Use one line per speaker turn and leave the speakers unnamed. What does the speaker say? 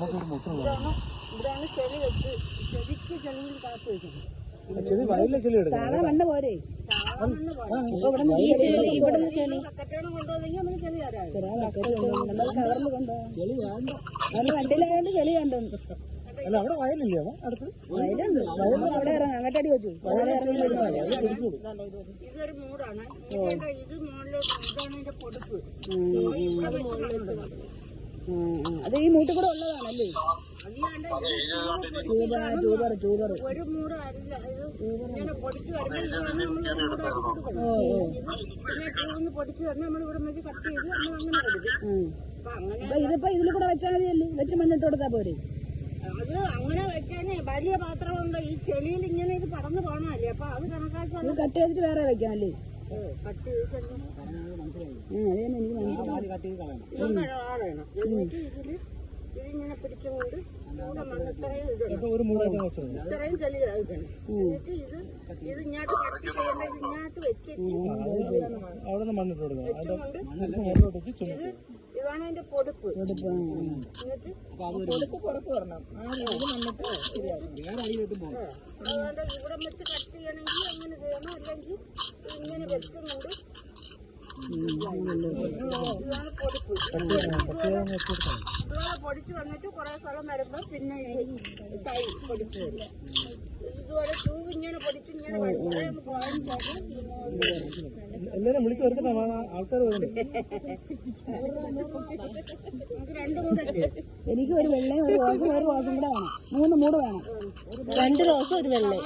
ഇവിടെയാണ് ചെളി വെച്ച് ചെടിക്ക് ചെളിയിൽ കാത്തു വെക്കുന്നത്.
സാധാ മണ്ണ് പോരെ
കട്ടണം കൊണ്ടുപോകുന്നെങ്കിൽ നമുക്ക് ചെളി തരാം.
കവർന്ന് കൊണ്ടുപോകാം. വണ്ടിയിലായോണ്ട് ചെളി കണ്ടു.
അല്ല അവിടെ വയലില്ലേ അടുത്ത്?
വയലുണ്ട്. വയലിൽ അവിടെ ഇറങ്ങാം. അങ്ങോട്ടടി വെച്ചു.
ഇതൊരു മൂടാണ്. ഇത് മുകളിലോട്ട് ഇതാണ് ഇതിന്റെ പൊടുപ്പ്.
അത് ഈ മൂട്ടിൽ കൂടെ ഉള്ളതാണല്ലേ? ട്യൂബർ
ഒരു മൂട് അല്ല. ഇത് ഇങ്ങനെ പൊടിച്ചു വരുമ്പോൾ പൊടിച്ചു വരുമ്പോൾ നമ്മൾ ഇവിടെ വെച്ച് കട്ട് ചെയ്ത് നമ്മൾ അങ്ങനെ കൊടുക്കും.
അപ്പൊ ഇതിപ്പോ ഇതിൽ കൂടെ വെച്ചാൽ മതിയല്ലേ? വെച്ച് മണ്ണിട്ട് കൊടുത്താ പോരെ?
അത് അങ്ങനെ വെക്കാനേ വലിയ പാത്രമുണ്ട്. ഈ ചെളിയിൽ ഇങ്ങനെ ഇത് പടന്നു പോകണല്ലേ. അപ്പൊ അത് കണക്കാക്കി
കട്ട് ചെയ്തിട്ട് വേറെ വെക്കാമല്ലേ?
കട്ട് ചെയ്തിട്ട്
എനിക്ക്
വേണം. എന്നിട്ട് ഇതിങ്ങനെ പിടിച്ചുകൊണ്ട് ഇത്രയും ചെളി ആയിക്കണം. എന്നിട്ട് ഇത് ഇങ്ങോട്ട് കട്ട് ചെയ്യേണ്ട ഇങ്ങോട്ട് വെച്ചിട്ട് ഇതാണ് അതിന്റെ പൊടുപ്പ്. എന്നിട്ട് പൊടുപ്പ് വരണം. അതുകൊണ്ട് ഇവിടെ വെച്ച് കട്ട് ചെയ്യണമെങ്കിൽ അങ്ങനെ ചെയ്യണം. അല്ലെങ്കിൽ ഇങ്ങനെ വെച്ചുകൊണ്ട് ഇതാണ് പൊടിപ്പ്. ഇതുപോലെ പൊടിച്ച് വന്നിട്ട് കുറെ സ്ഥലം വരുമ്പോ പിന്നെ തൈ പൊടിച്ച് വരും. ഇതുപോലെ ട്യൂബ് ഇങ്ങനെ പൊടിച്ച് ഇങ്ങനെ
എല്ലാരും വിളിച്ചു വരുന്ന ആൾക്കാർ
എനിക്ക് ഒരു വെള്ളയും ഒരു റോസും ഒരു റോസും കൂടെ വേണം. 3 മൂട് വേണം. 2 റോസും ഒരു വെള്ളയും.